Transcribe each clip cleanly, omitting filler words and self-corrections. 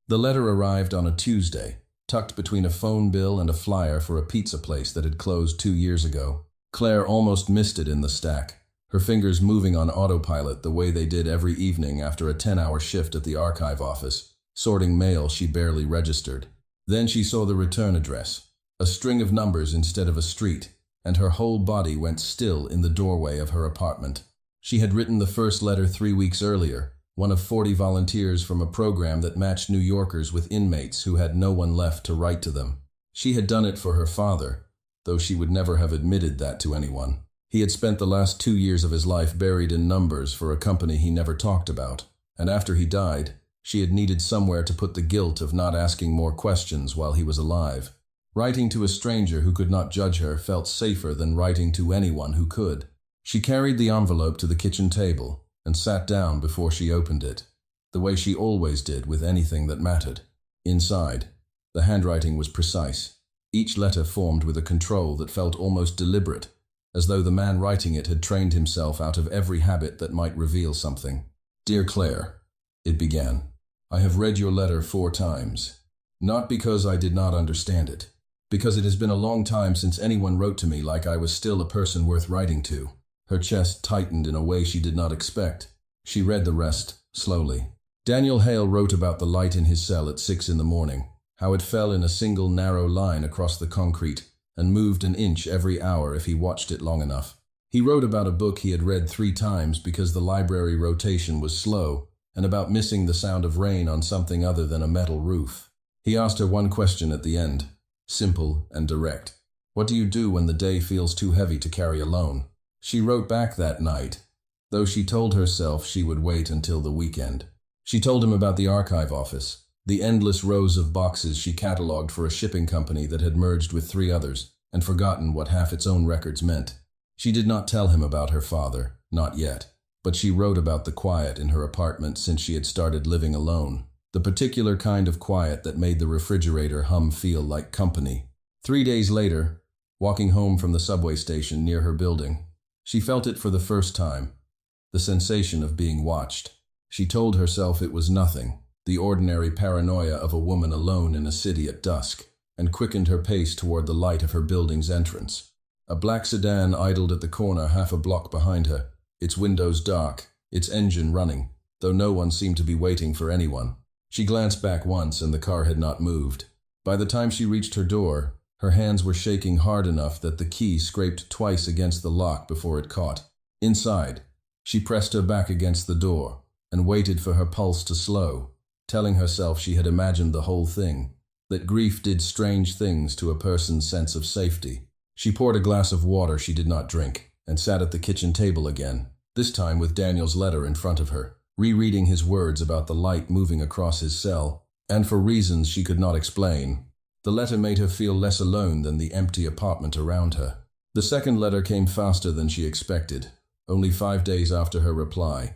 The letter arrived on a Tuesday, tucked between a phone bill and a flyer for a pizza place that had closed 2 years ago. Claire almost missed it in the stack, her fingers moving on autopilot the way they did every evening after a 10-hour shift at the archive office, sorting mail she barely registered. Then she saw the return address, a string of numbers instead of a street, and her whole body went still in the doorway of her apartment. She had written the first letter 3 weeks earlier, one of 40 volunteers from a program that matched New Yorkers with inmates who had no one left to write to them. She had done it for her father, though she would never have admitted that to anyone. He had spent the last 2 years of his life buried in numbers for a company he never talked about, and after he died, she had needed somewhere to put the guilt of not asking more questions while he was alive. Writing to a stranger who could not judge her felt safer than writing to anyone who could. She carried the envelope to the kitchen table and sat down before she opened it, the way she always did with anything that mattered. Inside, the handwriting was precise, each letter formed with a control that felt almost deliberate, as though the man writing it had trained himself out of every habit that might reveal something. "Dear Claire," it began, "I have read your letter 4 times. Not because I did not understand it, because it has been a long time since anyone wrote to me like I was still a person worth writing to." Her chest tightened in a way she did not expect. She read the rest, slowly. Daniel Hale wrote about the light in his cell at 6 in the morning, how it fell in a single narrow line across the concrete and moved an inch every hour if he watched it long enough. He wrote about a book he had read 3 times because the library rotation was slow, and about missing the sound of rain on something other than a metal roof. He asked her one question at the end, simple and direct. "What do you do when the day feels too heavy to carry alone?" She wrote back that night, though she told herself she would wait until the weekend. She told him about the archive office, the endless rows of boxes she catalogued for a shipping company that had merged with 3 others and forgotten what half its own records meant. She did not tell him about her father, not yet, but she wrote about the quiet in her apartment since she had started living alone, the particular kind of quiet that made the refrigerator hum feel like company. 3 days later, walking home from the subway station near her building, she felt it for the first time, the sensation of being watched. She told herself it was nothing, the ordinary paranoia of a woman alone in a city at dusk, and quickened her pace toward the light of her building's entrance. A black sedan idled at the corner half a block behind her, its windows dark, its engine running, though no one seemed to be waiting for anyone. She glanced back once and the car had not moved. By the time she reached her door, her hands were shaking hard enough that the key scraped twice against the lock before it caught. Inside, she pressed her back against the door and waited for her pulse to slow, telling herself she had imagined the whole thing, that grief did strange things to a person's sense of safety. She poured a glass of water she did not drink and sat at the kitchen table again, this time with Daniel's letter in front of her, rereading his words about the light moving across his cell, and for reasons she could not explain. The letter made her feel less alone than the empty apartment around her. The second letter came faster than she expected, only 5 days after her reply,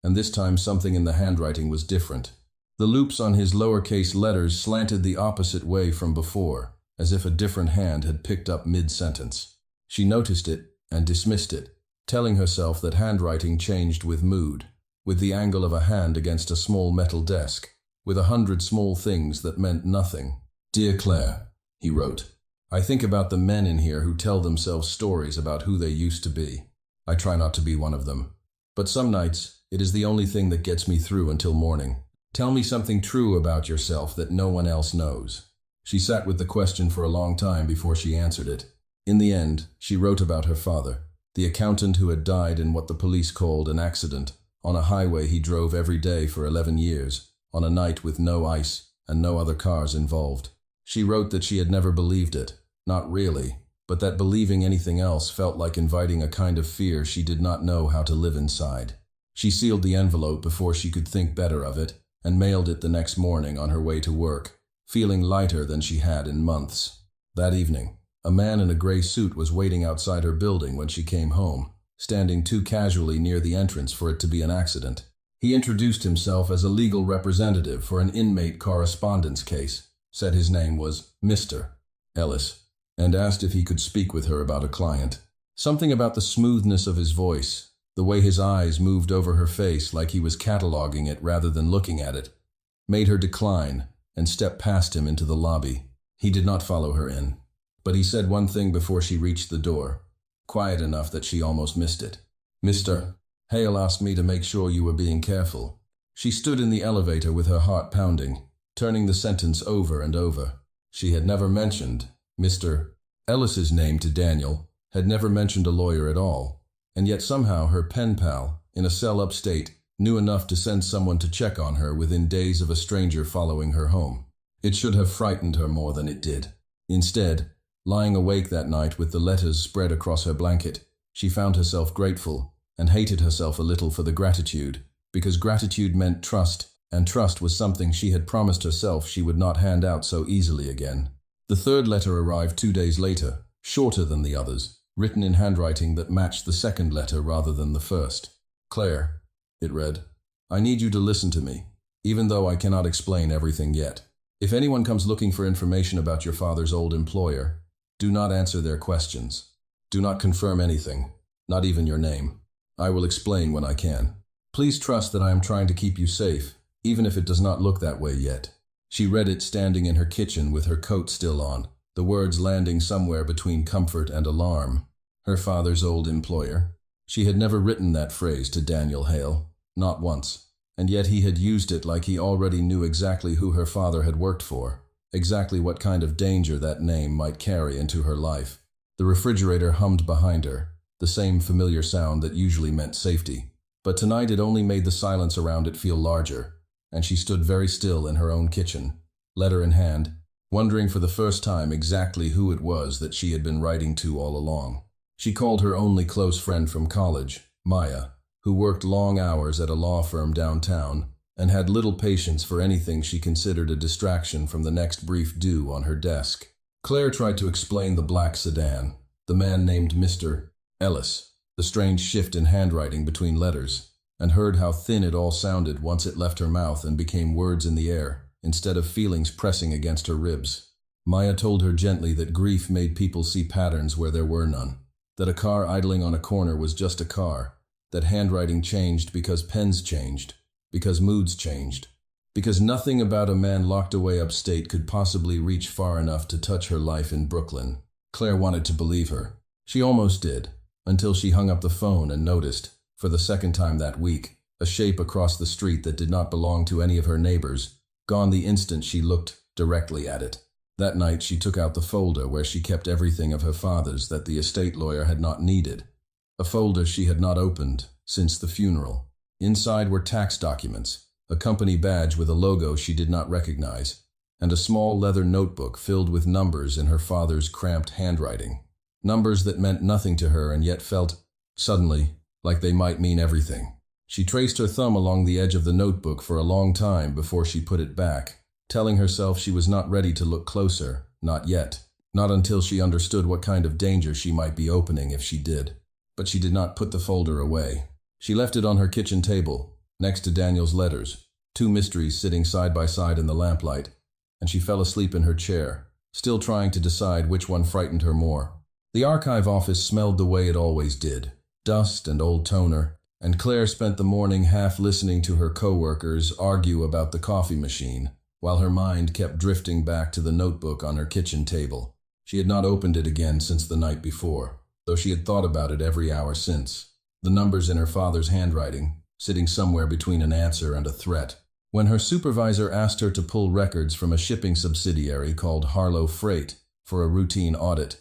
and this time something in the handwriting was different. The loops on his lowercase letters slanted the opposite way from before, as if a different hand had picked up mid-sentence. She noticed it and dismissed it, telling herself that handwriting changed with mood, with the angle of a hand against a small metal desk, with 100 small things that meant nothing. "Dear Claire," he wrote, "I think about the men in here who tell themselves stories about who they used to be. I try not to be one of them. But some nights, it is the only thing that gets me through until morning. Tell me something true about yourself that no one else knows." She sat with the question for a long time before she answered it. In the end, she wrote about her father, the accountant who had died in what the police called an accident, on a highway he drove every day for 11 years, on a night with no ice and no other cars involved. She wrote that she had never believed it, not really, but that believing anything else felt like inviting a kind of fear she did not know how to live inside. She sealed the envelope before she could think better of it, and mailed it the next morning on her way to work, feeling lighter than she had in months. That evening, a man in a gray suit was waiting outside her building when she came home, standing too casually near the entrance for it to be an accident. He introduced himself as a legal representative for an inmate correspondence case, said his name was Mr. Ellis, and asked if he could speak with her about a client. Something about the smoothness of his voice, the way his eyes moved over her face like he was cataloging it rather than looking at it, made her decline and step past him into the lobby. He did not follow her in, but he said one thing before she reached the door, quiet enough that she almost missed it. "Mr. Hale asked me to make sure you were being careful." She stood in the elevator with her heart pounding, turning the sentence over and over. She had never mentioned Mr. Ellis's name to Daniel, had never mentioned a lawyer at all, and yet somehow her pen pal, in a cell upstate, knew enough to send someone to check on her within days of a stranger following her home. It should have frightened her more than it did. Instead, lying awake that night with the letters spread across her blanket, she found herself grateful and hated herself a little for the gratitude, because gratitude meant trust, and trust was something she had promised herself she would not hand out so easily again. The third letter arrived 2 days later, shorter than the others, written in handwriting that matched the second letter rather than the first. "Claire," it read, "I need you to listen to me, even though I cannot explain everything yet. If anyone comes looking for information about your father's old employer, do not answer their questions. Do not confirm anything, not even your name. I will explain when I can. Please trust that I am trying to keep you safe, even if it does not look that way yet." She read it standing in her kitchen with her coat still on, the words landing somewhere between comfort and alarm. Her father's old employer. She had never written that phrase to Daniel Hale, not once, and yet he had used it like he already knew exactly who her father had worked for, exactly what kind of danger that name might carry into her life. The refrigerator hummed behind her, the same familiar sound that usually meant safety, but tonight it only made the silence around it feel larger, and she stood very still in her own kitchen, letter in hand, wondering for the first time exactly who it was that she had been writing to all along. She called her only close friend from college, Maya, who worked long hours at a law firm downtown and had little patience for anything she considered a distraction from the next brief due on her desk. Claire tried to explain the black sedan, the man named Mr. Ellis, the strange shift in handwriting between letters, and heard how thin it all sounded once it left her mouth and became words in the air, instead of feelings pressing against her ribs. Maya told her gently that grief made people see patterns where there were none, that a car idling on a corner was just a car, that handwriting changed because pens changed, because moods changed, because nothing about a man locked away upstate could possibly reach far enough to touch her life in Brooklyn. Claire wanted to believe her. She almost did, until she hung up the phone and noticed, for the second time that week, a shape across the street that did not belong to any of her neighbors, gone the instant she looked directly at it. That night she took out the folder where she kept everything of her father's that the estate lawyer had not needed, a folder she had not opened since the funeral. Inside were tax documents, a company badge with a logo she did not recognize, and a small leather notebook filled with numbers in her father's cramped handwriting. Numbers that meant nothing to her and yet felt, suddenly, like they might mean everything. She traced her thumb along the edge of the notebook for a long time before she put it back, telling herself she was not ready to look closer, not yet, not until she understood what kind of danger she might be opening if she did. But she did not put the folder away. She left it on her kitchen table, next to Daniel's letters, 2 mysteries sitting side by side in the lamplight, and she fell asleep in her chair, still trying to decide which one frightened her more. The archive office smelled the way it always did, dust and old toner, and Claire spent the morning half listening to her co-workers argue about the coffee machine, while her mind kept drifting back to the notebook on her kitchen table. She had not opened it again since the night before, though she had thought about it every hour since. The numbers in her father's handwriting, sitting somewhere between an answer and a threat. When her supervisor asked her to pull records from a shipping subsidiary called Harlow Freight for a routine audit,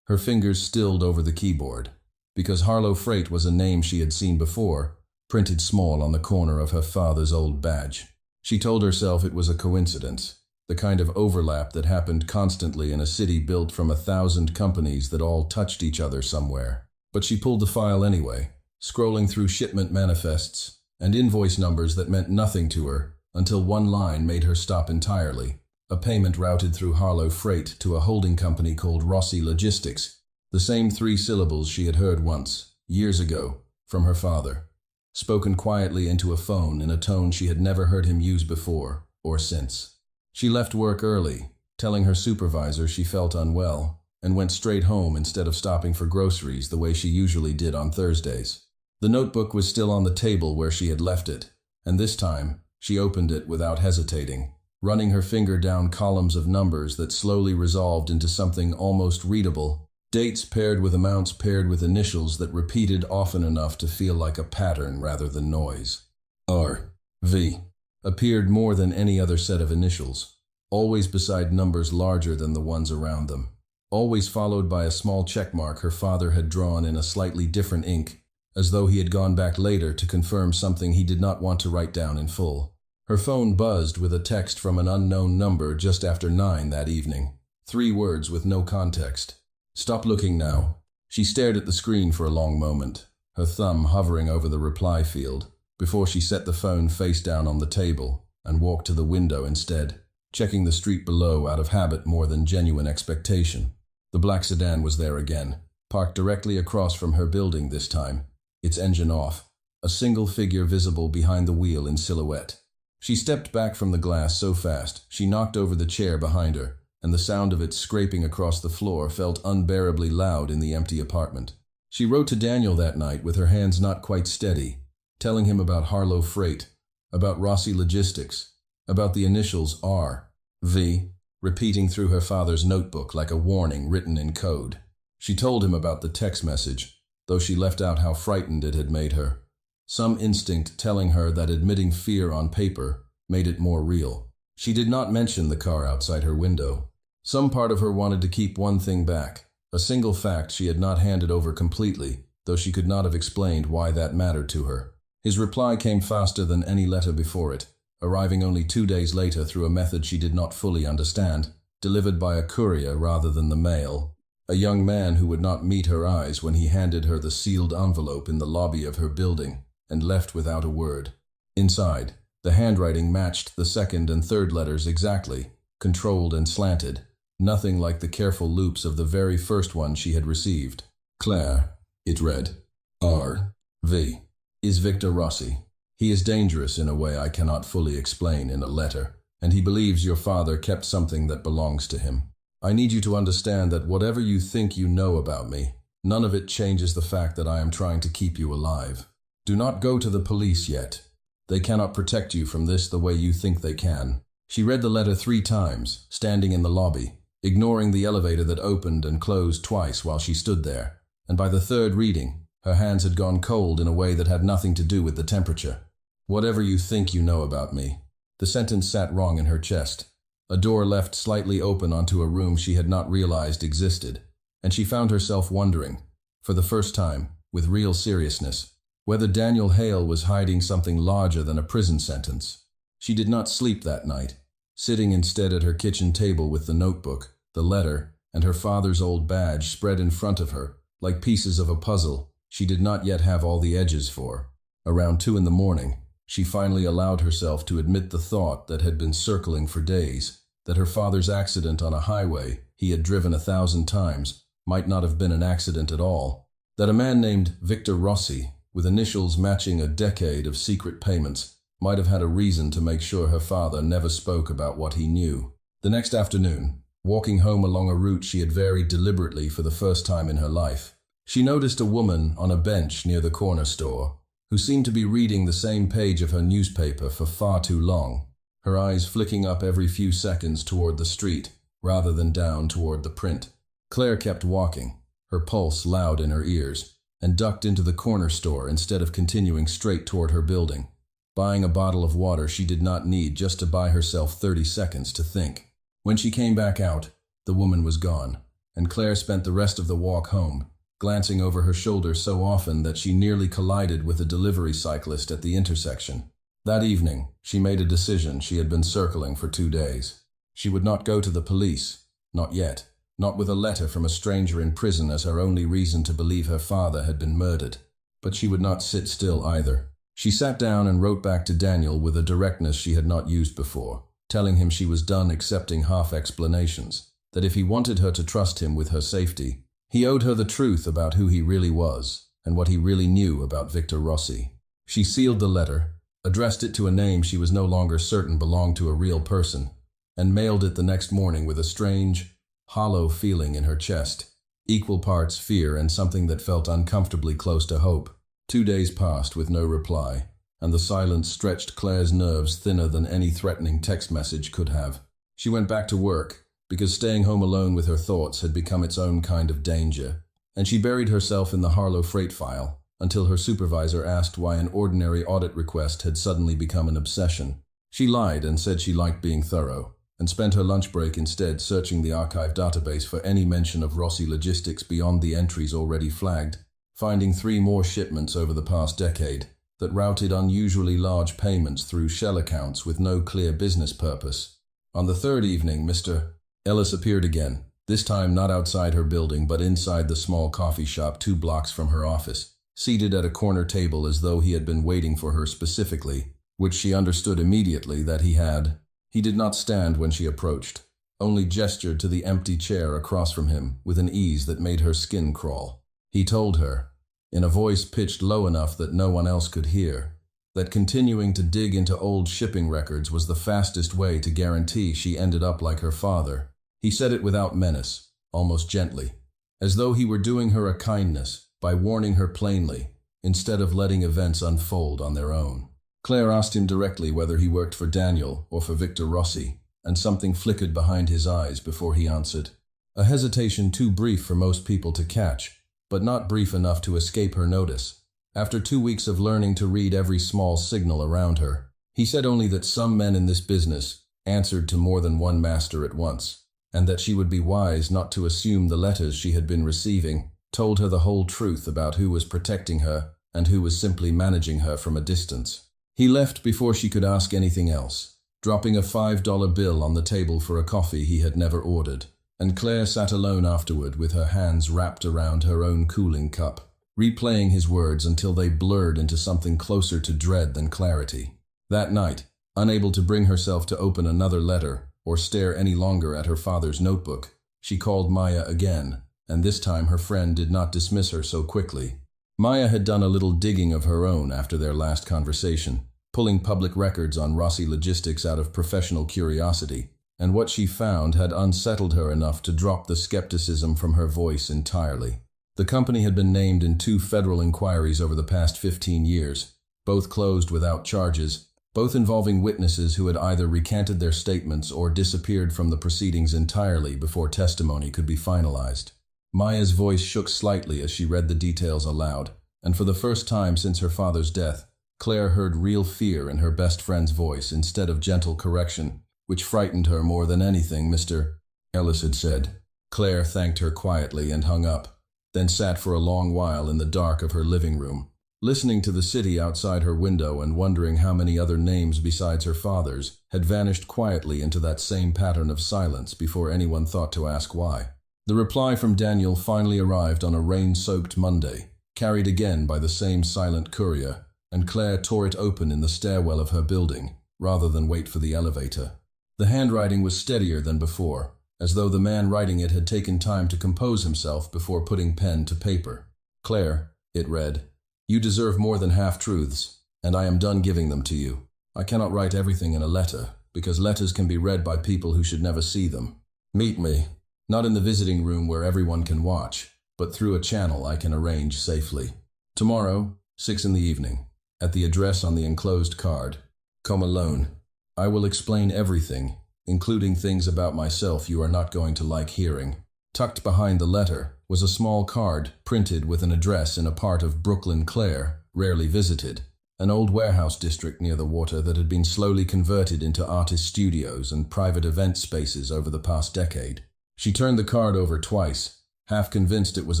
her fingers stilled over the keyboard, because Harlow Freight was a name she had seen before, printed small on the corner of her father's old badge. She told herself it was a coincidence, the kind of overlap that happened constantly in a city built from 1,000 companies that all touched each other somewhere. But she pulled the file anyway, scrolling through shipment manifests and invoice numbers that meant nothing to her, until one line made her stop entirely. A payment routed through Harlow Freight to a holding company called Rossi Logistics, the same 3 syllables she had heard once, years ago, from her father, spoken quietly into a phone in a tone she had never heard him use before or since. She left work early, telling her supervisor she felt unwell, and went straight home instead of stopping for groceries the way she usually did on Thursdays. The notebook was still on the table where she had left it, and this time, She opened it without hesitating, running her finger down columns of numbers that slowly resolved into something almost readable. Dates paired with amounts paired with initials that repeated often enough to feel like a pattern rather than noise. R.V. appeared more than any other set of initials, always beside numbers larger than the ones around them, always followed by a small checkmark her father had drawn in a slightly different ink, as though he had gone back later to confirm something he did not want to write down in full. Her phone buzzed with a text from an unknown number just after 9 that evening. 3 words with no context. "Stop looking now." She stared at the screen for a long moment, her thumb hovering over the reply field, before she set the phone face down on the table and walked to the window instead, checking the street below out of habit more than genuine expectation. The black sedan was there again, parked directly across from her building this time, its engine off, a single figure visible behind the wheel in silhouette. She stepped back from the glass so fast she knocked over the chair behind her, and the sound of it scraping across the floor felt unbearably loud in the empty apartment. She wrote to Daniel that night with her hands not quite steady, telling him about Harlow Freight, about Rossi Logistics, about the initials R.V., repeating through her father's notebook like a warning written in code. She told him about the text message, though she left out how frightened it had made her. Some instinct telling her that admitting fear on paper made it more real. She did not mention the car outside her window. Some part of her wanted to keep one thing back, a single fact she had not handed over completely, though she could not have explained why that mattered to her. His reply came faster than any letter before it, arriving only 2 days later through a method she did not fully understand, delivered by a courier rather than the mail. A young man who would not meet her eyes when he handed her the sealed envelope in the lobby of her building, and left without a word. Inside, the handwriting matched the second and third letters exactly, controlled and slanted, nothing like the careful loops of the very first one she had received. "Claire," it read. "R.V. is Victor Rossi. He is dangerous in a way I cannot fully explain in a letter, and he believes your father kept something that belongs to him. I need you to understand that whatever you think you know about me, none of it changes the fact that I am trying to keep you alive. Do not go to the police yet. They cannot protect you from this the way you think they can." She read the letter 3 times, standing in the lobby, ignoring the elevator that opened and closed twice while she stood there, and by the 3rd reading, her hands had gone cold in a way that had nothing to do with the temperature. "Whatever you think you know about me." The sentence sat wrong in her chest. A door left slightly open onto a room she had not realized existed, and she found herself wondering, for the first time, with real seriousness, whether Daniel Hale was hiding something larger than a prison sentence. She did not sleep that night, sitting instead at her kitchen table with the notebook, the letter, and her father's old badge spread in front of her, like pieces of a puzzle she did not yet have all the edges for. Around 2 in the morning, she finally allowed herself to admit the thought that had been circling for days, that her father's accident on a highway he had driven 1,000 times might not have been an accident at all, that a man named Victor Rossi, with initials matching a decade of secret payments, might have had a reason to make sure her father never spoke about what he knew. The next afternoon, walking home along a route she had varied deliberately for the first time in her life, she noticed a woman on a bench near the corner store, who seemed to be reading the same page of her newspaper for far too long, her eyes flicking up every few seconds toward the street, rather than down toward the print. Claire kept walking, her pulse loud in her ears, and ducked into the corner store instead of continuing straight toward her building, buying a bottle of water she did not need just to buy herself 30 seconds to think. When she came back out, the woman was gone, and Claire spent the rest of the walk home, glancing over her shoulder so often that she nearly collided with a delivery cyclist at the intersection. That evening, she made a decision she had been circling for 2 days. She would not go to the police, not yet, not with a letter from a stranger in prison as her only reason to believe her father had been murdered. But she would not sit still either. She sat down and wrote back to Daniel with a directness she had not used before, telling him she was done accepting half explanations, that if he wanted her to trust him with her safety, he owed her the truth about who he really was and what he really knew about Victor Rossi. She sealed the letter, addressed it to a name she was no longer certain belonged to a real person, and mailed it the next morning with a strange, hollow feeling in her chest, equal parts fear and something that felt uncomfortably close to hope. 2 days passed with no reply, and the silence stretched Claire's nerves thinner than any threatening text message could have. She went back to work, because staying home alone with her thoughts had become its own kind of danger, and she buried herself in the Harlow freight file until her supervisor asked why an ordinary audit request had suddenly become an obsession. She lied and said she liked being thorough, and spent her lunch break instead searching the archive database for any mention of Rossi logistics beyond the entries already flagged, finding 3 more shipments over the past decade that routed unusually large payments through shell accounts with no clear business purpose. On the 3rd evening, Mr. Ellis appeared again, this time not outside her building but inside the small coffee shop 2 blocks from her office, seated at a corner table as though he had been waiting for her specifically, which she understood immediately that he had. He did not stand when she approached, only gestured to the empty chair across from him with an ease that made her skin crawl. He told her, in a voice pitched low enough that no one else could hear, that continuing to dig into old shipping records was the fastest way to guarantee she ended up like her father. He said it without menace, almost gently, as though he were doing her a kindness by warning her plainly, instead of letting events unfold on their own. Claire asked him directly whether he worked for Daniel or for Victor Rossi, and something flickered behind his eyes before he answered. A hesitation too brief for most people to catch, but not brief enough to escape her notice. After 2 weeks of learning to read every small signal around her, he said only that some men in this business answered to more than one master at once, and that she would be wise not to assume the letters she had been receiving told her the whole truth about who was protecting her and who was simply managing her from a distance. He left before she could ask anything else, dropping a $5 bill on the table for a coffee he had never ordered, and Claire sat alone afterward with her hands wrapped around her own cooling cup, replaying his words until they blurred into something closer to dread than clarity. That night, unable to bring herself to open another letter or stare any longer at her father's notebook, she called Maya again, and this time her friend did not dismiss her so quickly. Maya had done a little digging of her own after their last conversation, pulling public records on Rossi Logistics out of professional curiosity, and what she found had unsettled her enough to drop the skepticism from her voice entirely. The company had been named in 2 federal inquiries over the past 15 years, both closed without charges, both involving witnesses who had either recanted their statements or disappeared from the proceedings entirely before testimony could be finalized. Maya's voice shook slightly as she read the details aloud, and for the first time since her father's death, Claire heard real fear in her best friend's voice instead of gentle correction, which frightened her more than anything Mr. Ellis had said. Claire thanked her quietly and hung up, then sat for a long while in the dark of her living room, listening to the city outside her window and wondering how many other names besides her father's had vanished quietly into that same pattern of silence before anyone thought to ask why. The reply from Daniel finally arrived on a rain-soaked Monday, carried again by the same silent courier, and Claire tore it open in the stairwell of her building, rather than wait for the elevator. The handwriting was steadier than before, as though the man writing it had taken time to compose himself before putting pen to paper. Claire, it read, "You deserve more than half-truths, and I am done giving them to you. I cannot write everything in a letter, because letters can be read by people who should never see them. Meet me, not in the visiting room where everyone can watch, but through a channel I can arrange safely. Tomorrow, 6 in the evening, at the address on the enclosed card. Come alone. I will explain everything, including things about myself you are not going to like hearing." Tucked behind the letter was a small card printed with an address in a part of Brooklyn Claire rarely visited, an old warehouse district near the water that had been slowly converted into artist studios and private event spaces over the past decade. She turned the card over twice, half convinced it was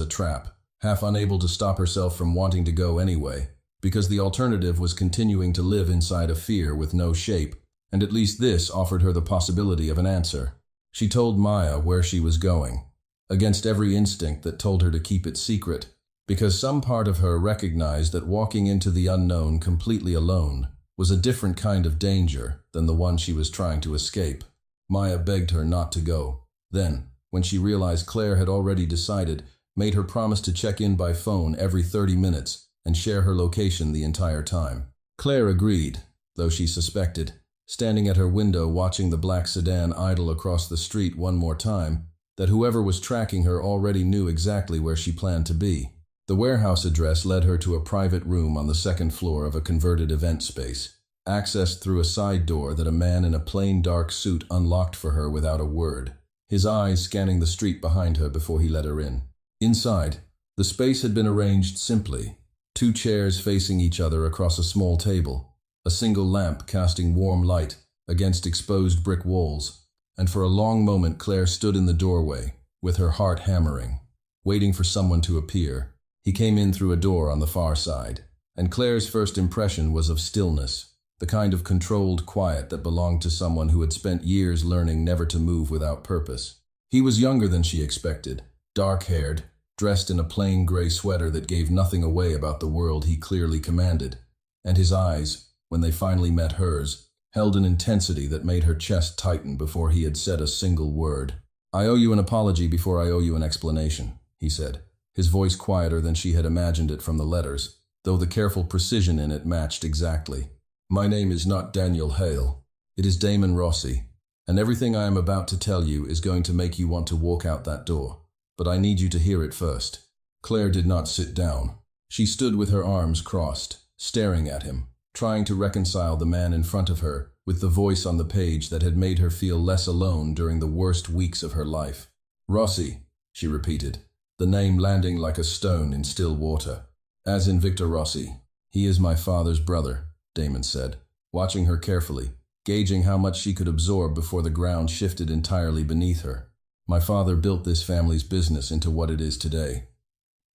a trap, half unable to stop herself from wanting to go anyway, because the alternative was continuing to live inside a fear with no shape, and at least this offered her the possibility of an answer. She told Maya where she was going, against every instinct that told her to keep it secret, because some part of her recognized that walking into the unknown completely alone was a different kind of danger than the one she was trying to escape. Maya begged her not to go. Then, when she realized Claire had already decided, made her promise to check in by phone every 30 minutes and share her location the entire time. Claire agreed, though she suspected, standing at her window watching the black sedan idle across the street one more time, that whoever was tracking her already knew exactly where she planned to be. The warehouse address led her to a private room on the second floor of a converted event space, accessed through a side door that a man in a plain dark suit unlocked for her without a word, his eyes scanning the street behind her before he let her in. Inside, the space had been arranged simply, 2 chairs facing each other across a small table, a single lamp casting warm light against exposed brick walls, and for a long moment Claire stood in the doorway, with her heart hammering, waiting for someone to appear. He came in through a door on the far side, and Claire's first impression was of stillness, the kind of controlled quiet that belonged to someone who had spent years learning never to move without purpose. He was younger than she expected, dark-haired, dressed in a plain gray sweater that gave nothing away about the world he clearly commanded, and his eyes, when they finally met hers, held an intensity that made her chest tighten before he had said a single word. "I owe you an apology before I owe you an explanation," he said, his voice quieter than she had imagined it from the letters, though the careful precision in it matched exactly. "My name is not Daniel Hale. It is Damon Rossi, and everything I am about to tell you is going to make you want to walk out that door. But I need you to hear it first." Claire did not sit down. She stood with her arms crossed, staring at him, trying to reconcile the man in front of her with the voice on the page that had made her feel less alone during the worst weeks of her life. "Rossi," she repeated, the name landing like a stone in still water. "As in Victor Rossi. He is my father's brother," Damon said, watching her carefully, gauging how much she could absorb before the ground shifted entirely beneath her. "My father built this family's business into what it is today.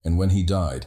And when he died,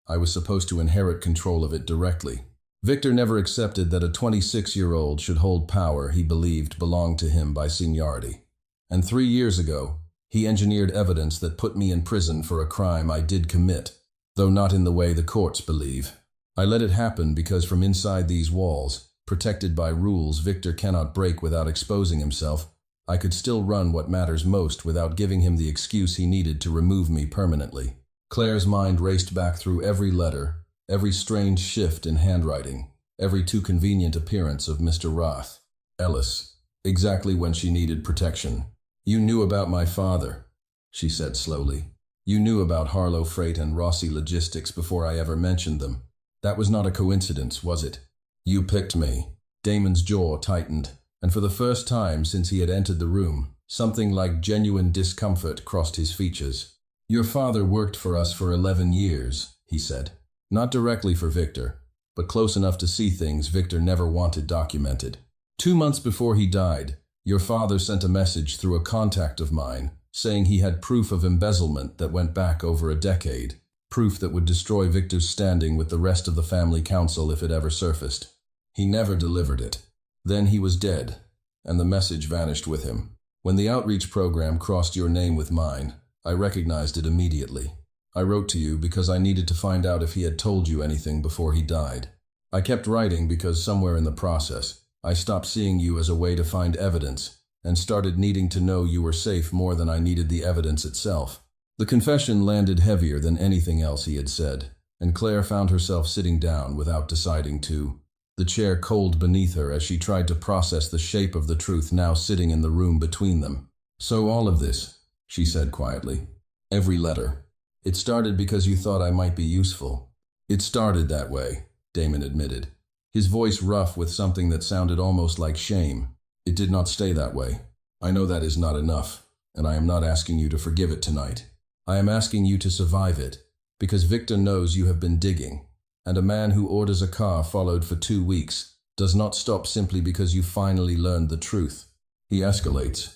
I was supposed to inherit control of it directly. Victor never accepted that a 26-year-old should hold power he believed belonged to him by seniority. And 3 years ago, he engineered evidence that put me in prison for a crime I did commit, though not in the way the courts believe. I let it happen because from inside these walls, protected by rules Victor cannot break without exposing himself, I could still run what matters most without giving him the excuse he needed to remove me permanently." Claire's mind raced back through every letter, every strange shift in handwriting, every too convenient appearance of Mr. Roth. Ellis, exactly when she needed protection. "You knew about my father," she said slowly. "You knew about Harlow Freight and Rossi Logistics before I ever mentioned them. That was not a coincidence, was it? You picked me." Damon's jaw tightened, and for the first time since he had entered the room, something like genuine discomfort crossed his features. "Your father worked for us for 11 years, he said. "Not directly for Victor, but close enough to see things Victor never wanted documented. 2 months before he died, your father sent a message through a contact of mine, saying he had proof of embezzlement that went back over a decade, proof that would destroy Victor's standing with the rest of the family council if it ever surfaced. He never delivered it. Then he was dead, and the message vanished with him. When the outreach program crossed your name with mine, I recognized it immediately. I wrote to you because I needed to find out if he had told you anything before he died. I kept writing because somewhere in the process, I stopped seeing you as a way to find evidence, and started needing to know you were safe more than I needed the evidence itself." The confession landed heavier than anything else he had said, and Claire found herself sitting down without deciding to, the chair cold beneath her as she tried to process the shape of the truth now sitting in the room between them. "So all of this," she said quietly. "Every letter. It started because you thought I might be useful." "It started that way," Damon admitted, his voice rough with something that sounded almost like shame. "It did not stay that way. I know that is not enough, and I am not asking you to forgive it tonight. I am asking you to survive it, because Victor knows you have been digging, and a man who orders a car followed for 2 weeks does not stop simply because you finally learned the truth. He escalates.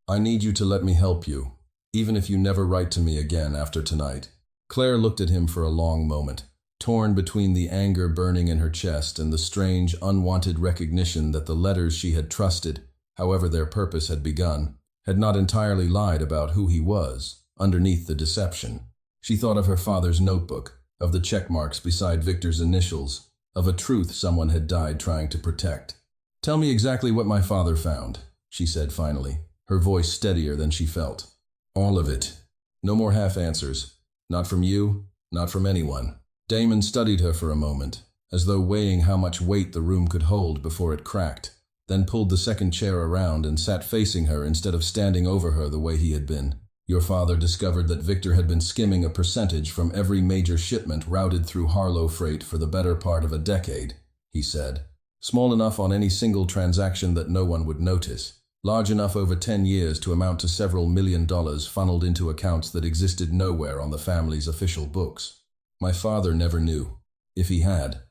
I need you to let me help you, even if you never write to me again after tonight." Claire looked at him for a long moment, torn between the anger burning in her chest and the strange, unwanted recognition that the letters she had trusted, however their purpose had begun, had not entirely lied about who he was, underneath the deception. She thought of her father's notebook, of the check marks beside Victor's initials, of a truth someone had died trying to protect. "Tell me exactly what my father found," she said finally, her voice steadier than she felt. "All of it. No more half answers. Not from you, not from anyone." Damon studied her for a moment, as though weighing how much weight the room could hold before it cracked, then pulled the second chair around and sat facing her instead of standing over her the way he had been. Your father discovered that Victor had been skimming a percentage from every major shipment routed through Harlow Freight for the better part of a decade, he said. Small enough on any single transaction that no one would notice. Large enough over 10 years to amount to several $1 million funneled into accounts that existed nowhere on the family's official books. My father never knew. If he had,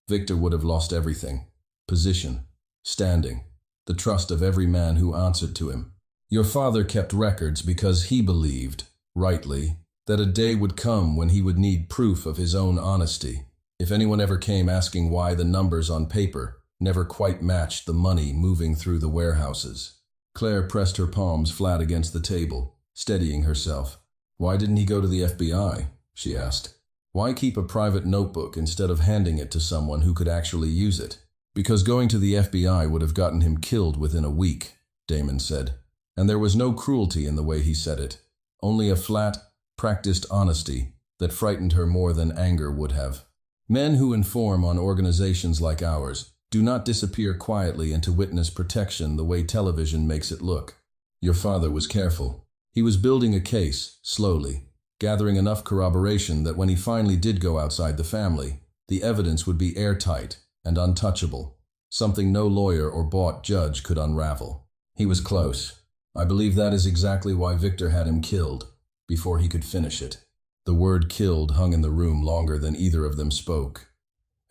Victor would have lost everything. Position, standing, the trust of every man who answered to him. Your father kept records because he believed, rightly, that a day would come when he would need proof of his own honesty. If anyone ever came asking why the numbers on paper never quite matched the money moving through the warehouses. Claire pressed her palms flat against the table, steadying herself. Why didn't he go to the FBI? She asked. Why keep a private notebook instead of handing it to someone who could actually use it? Because going to the FBI would have gotten him killed within a week, Damon said. And there was no cruelty in the way he said it, only a flat, practiced honesty that frightened her more than anger would have. Men who inform on organizations like ours do not disappear quietly into witness protection the way television makes it look. Your father was careful. He was building a case, slowly, gathering enough corroboration that when he finally did go outside the family, the evidence would be airtight and untouchable, something no lawyer or bought judge could unravel. He was close. I believe that is exactly why Victor had him killed, before he could finish it. The word killed hung in the room longer than either of them spoke,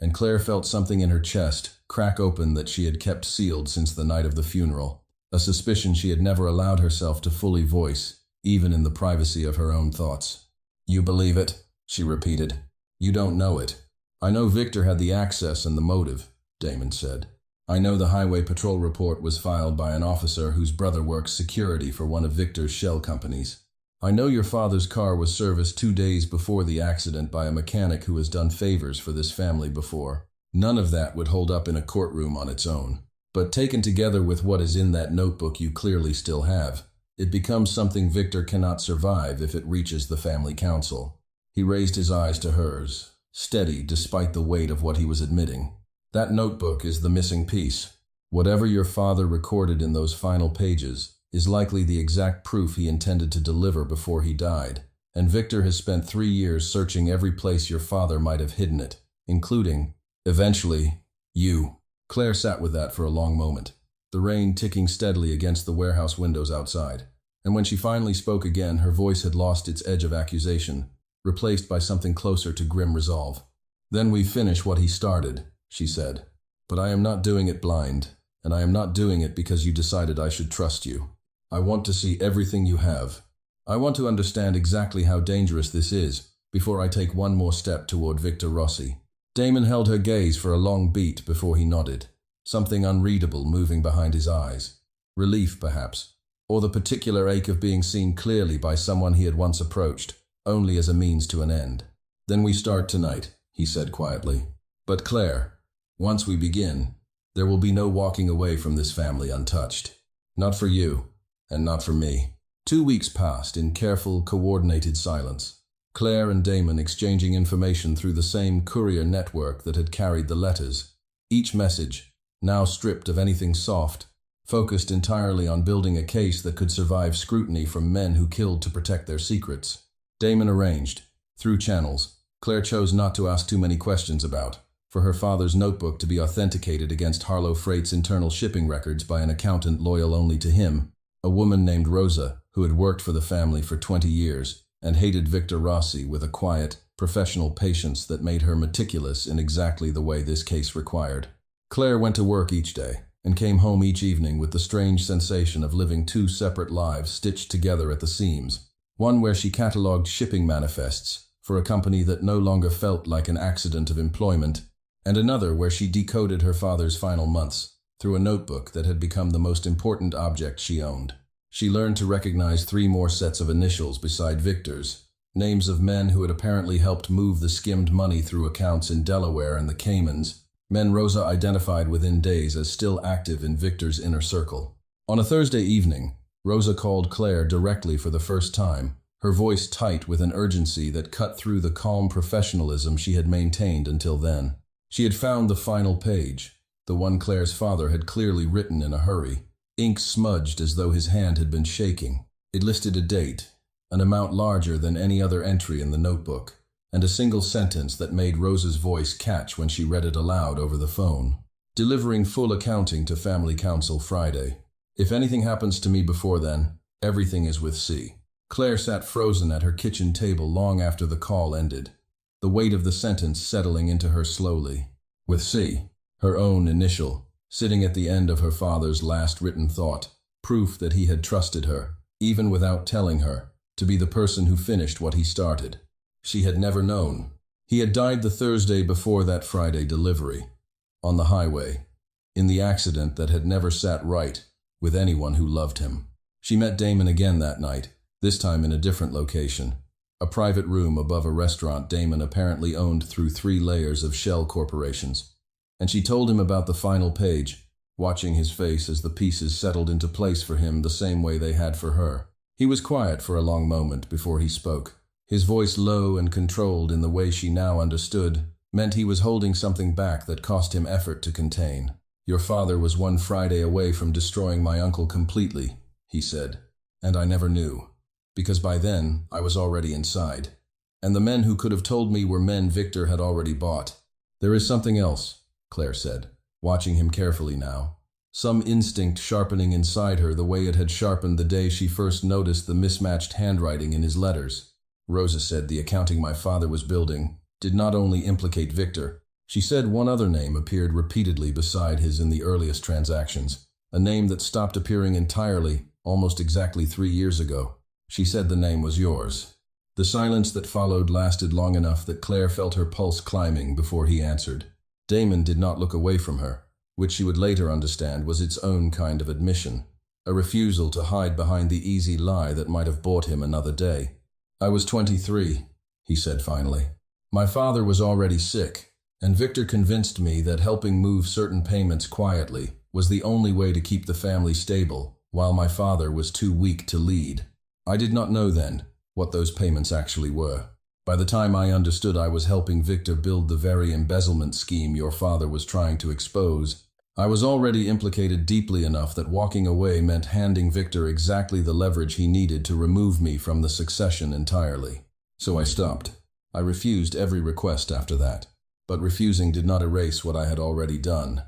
and Claire felt something in her chest crack open that she had kept sealed since the night of the funeral, a suspicion she had never allowed herself to fully voice, even in the privacy of her own thoughts. You believe it, she repeated. You don't know it. I know Victor had the access and the motive, Damon said. I know the highway patrol report was filed by an officer whose brother works security for one of Victor's shell companies. I know your father's car was serviced 2 days before the accident by a mechanic who has done favors for this family before. None of that would hold up in a courtroom on its own. But taken together with what is in that notebook you clearly still have, it becomes something Victor cannot survive if it reaches the family council. He raised his eyes to hers, steady despite the weight of what he was admitting. That notebook is the missing piece. Whatever your father recorded in those final pages is likely the exact proof he intended to deliver before he died, and Victor has spent 3 years searching every place your father might have hidden it, including, eventually, you. Claire sat with that for a long moment, the rain ticking steadily against the warehouse windows outside, and when she finally spoke again, her voice had lost its edge of accusation, replaced by something closer to grim resolve. Then we finish what he started, she said. But I am not doing it blind, and I am not doing it because you decided I should trust you. I want to see everything you have. I want to understand exactly how dangerous this is before I take one more step toward Victor Rossi. Damon held her gaze for a long beat before he nodded, something unreadable moving behind his eyes. Relief, perhaps, or the particular ache of being seen clearly by someone he had once approached, only as a means to an end. Then we start tonight, he said quietly. But Claire, once we begin, there will be no walking away from this family untouched. Not for you, and not for me. 2 weeks passed in careful, coordinated silence. Claire and Damon exchanging information through the same courier network that had carried the letters. Each message, now stripped of anything soft, focused entirely on building a case that could survive scrutiny from men who killed to protect their secrets. Damon arranged, through channels, Claire chose not to ask too many questions about, for her father's notebook to be authenticated against Harlow Freight's internal shipping records by an accountant loyal only to him, a woman named Rosa, who had worked for the family for 20 years and hated Victor Rossi with a quiet, professional patience that made her meticulous in exactly the way this case required. Claire went to work each day and came home each evening with the strange sensation of living 2 separate lives stitched together at the seams, one where she catalogued shipping manifests for a company that no longer felt like an accident of employment, and another where she decoded her father's final months through a notebook that had become the most important object she owned. She learned to recognize 3 more sets of initials beside Victor's, names of men who had apparently helped move the skimmed money through accounts in Delaware and the Caymans, men Rosa identified within days as still active in Victor's inner circle. On a Thursday evening, Rosa called Claire directly for the first time, her voice tight with an urgency that cut through the calm professionalism she had maintained until then. She had found the final page, the one Claire's father had clearly written in a hurry, ink smudged as though his hand had been shaking. It listed a date, an amount larger than any other entry in the notebook, and a single sentence that made Rose's voice catch when she read it aloud over the phone. Delivering full accounting to Family Council Friday. If anything happens to me before then, everything is with C. Claire sat frozen at her kitchen table long after the call ended, the weight of the sentence settling into her slowly. With C, her own initial, sitting at the end of her father's last written thought, proof that he had trusted her, even without telling her, to be the person who finished what he started. She had never known. He had died the Thursday before that Friday delivery, on the highway, in the accident that had never sat right with anyone who loved him. She met Damon again that night, this time in a different location, a private room above a restaurant Damon apparently owned through 3 layers of shell corporations. And she told him about the final page, watching his face as the pieces settled into place for him the same way they had for her. He was quiet for a long moment before he spoke. His voice low and controlled in the way she now understood, meant he was holding something back that cost him effort to contain. Your father was one Friday away from destroying my uncle completely, he said, and I never knew, because by then I was already inside. And the men who could have told me were men Victor had already bought. There is something else, Claire said, watching him carefully now. Some instinct sharpening inside her the way it had sharpened the day she first noticed the mismatched handwriting in his letters. Rosa said the accounting my father was building did not only implicate Victor. She said one other name appeared repeatedly beside his in the earliest transactions, a name that stopped appearing entirely almost exactly 3 years ago. She said the name was yours. The silence that followed lasted long enough that Claire felt her pulse climbing before he answered. Damon did not look away from her, which she would later understand was its own kind of admission, a refusal to hide behind the easy lie that might have bought him another day. I was 23, he said finally. My father was already sick, and Victor convinced me that helping move certain payments quietly was the only way to keep the family stable, while my father was too weak to lead. I did not know then what those payments actually were. By the time I understood I was helping Victor build the very embezzlement scheme your father was trying to expose, I was already implicated deeply enough that walking away meant handing Victor exactly the leverage he needed to remove me from the succession entirely. So I stopped. I refused every request after that. But refusing did not erase what I had already done,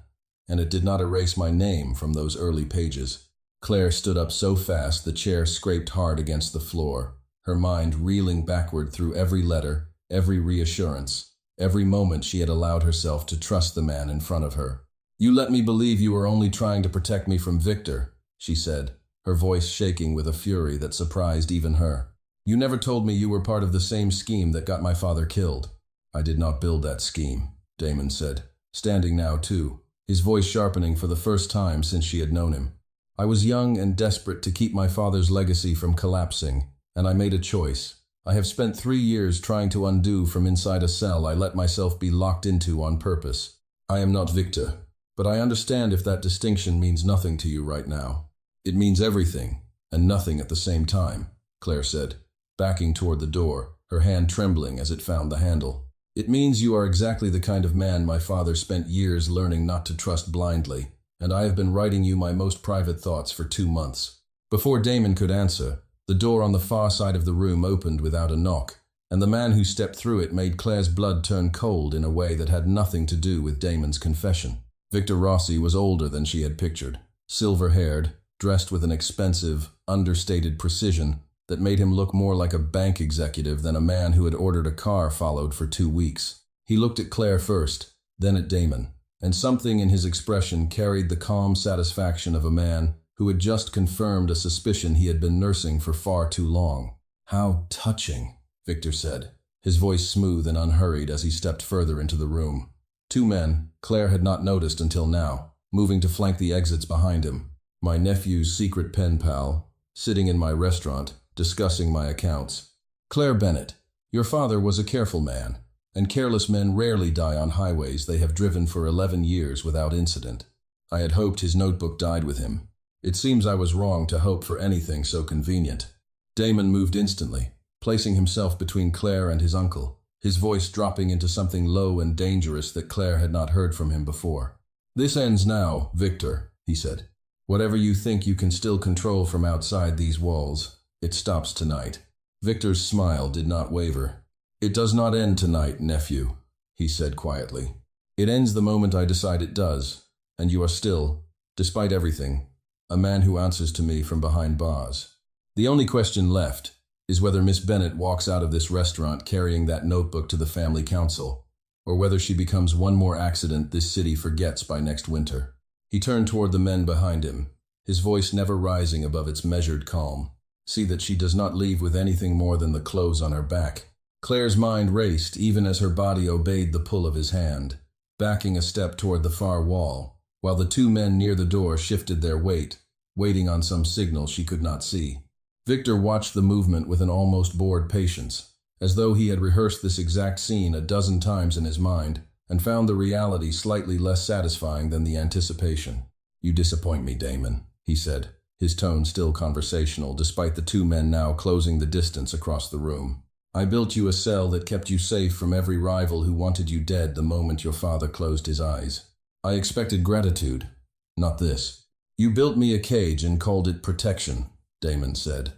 and it did not erase my name from those early pages. Claire stood up so fast the chair scraped hard against the floor, her mind reeling backward through every letter, every reassurance, every moment she had allowed herself to trust the man in front of her. You let me believe you were only trying to protect me from Victor, she said, her voice shaking with a fury that surprised even her. You never told me you were part of the same scheme that got my father killed. I did not build that scheme, Damon said, standing now too, his voice sharpening for the first time since she had known him. I was young and desperate to keep my father's legacy from collapsing, and I made a choice. I have spent 3 years trying to undo from inside a cell I let myself be locked into on purpose. I am not Victor, but I understand if that distinction means nothing to you right now. It means everything, and nothing at the same time, Claire said, backing toward the door, her hand trembling as it found the handle. It means you are exactly the kind of man my father spent years learning not to trust blindly, and I have been writing you my most private thoughts for 2 months. Before Damon could answer, the door on the far side of the room opened without a knock, and the man who stepped through it made Claire's blood turn cold in a way that had nothing to do with Damon's confession. Victor Rossi was older than she had pictured, silver-haired, dressed with an expensive, understated precision that made him look more like a bank executive than a man who had ordered a car followed for 2 weeks. He looked at Claire first, then at Damon, and something in his expression carried the calm satisfaction of a man who had just confirmed a suspicion he had been nursing for far too long. How touching, Victor said, his voice smooth and unhurried as he stepped further into the room. 2 men, Claire had not noticed until now, moving to flank the exits behind him. My nephew's secret pen pal, sitting in my restaurant, discussing my accounts. Claire Bennett, your father was a careful man, and careless men rarely die on highways they have driven for 11 years without incident. I had hoped his notebook died with him. It seems I was wrong to hope for anything so convenient. Damon moved instantly, placing himself between Claire and his uncle, his voice dropping into something low and dangerous that Claire had not heard from him before. This ends now, Victor, he said. Whatever you think you can still control from outside these walls, it stops tonight. Victor's smile did not waver. "It does not end tonight, nephew," he said quietly. "It ends the moment I decide it does, and you are still, despite everything, a man who answers to me from behind bars. The only question left is whether Miss Bennett walks out of this restaurant carrying that notebook to the family council, or whether she becomes one more accident this city forgets by next winter." He turned toward the men behind him, his voice never rising above its measured calm. "See that she does not leave with anything more than the clothes on her back." Claire's mind raced even as her body obeyed the pull of his hand, backing a step toward the far wall, while the two men near the door shifted their weight, waiting on some signal she could not see. Victor watched the movement with an almost bored patience, as though he had rehearsed this exact scene a dozen times in his mind, and found the reality slightly less satisfying than the anticipation. "You disappoint me, Damon," he said, his tone still conversational, despite the two men now closing the distance across the room. "I built you a cell that kept you safe from every rival who wanted you dead the moment your father closed his eyes. I expected gratitude, not this. You built me a cage and called it protection," Damon said,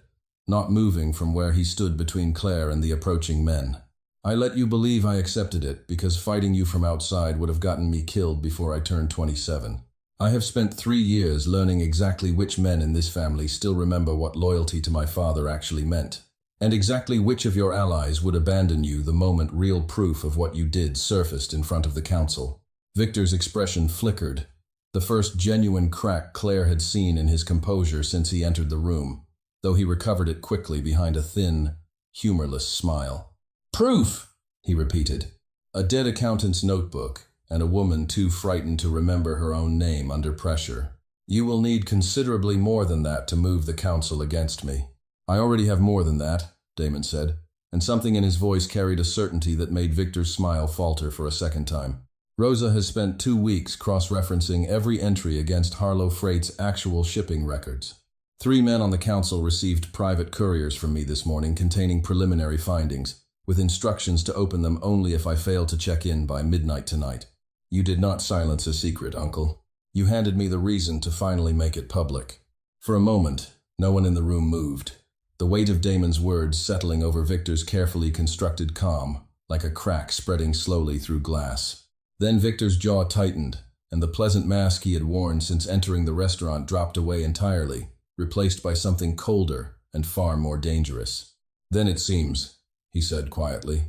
not moving from where he stood between Claire and the approaching men. "I let you believe I accepted it because fighting you from outside would have gotten me killed before I turned 27. I have spent 3 years learning exactly which men in this family still remember what loyalty to my father actually meant, and exactly which of your allies would abandon you the moment real proof of what you did surfaced in front of the council." Victor's expression flickered, the first genuine crack Claire had seen in his composure since he entered the room, though he recovered it quickly behind a thin, humorless smile. "Proof," he repeated. "A dead accountant's notebook, and a woman too frightened to remember her own name under pressure. You will need considerably more than that to move the council against me." "I already have more than that," Damon said, and something in his voice carried a certainty that made Victor's smile falter for a second time. "Rosa has spent 2 weeks cross-referencing every entry against Harlow Freight's actual shipping records. 3 men on the council received private couriers from me this morning containing preliminary findings, with instructions to open them only if I fail to check in by midnight tonight. You did not silence a secret, Uncle. You handed me the reason to finally make it public." For a moment, no one in the room moved, the weight of Damon's words settling over Victor's carefully constructed calm, like a crack spreading slowly through glass. Then Victor's jaw tightened, and the pleasant mask he had worn since entering the restaurant dropped away entirely, replaced by something colder and far more dangerous. "Then it seems," he said quietly,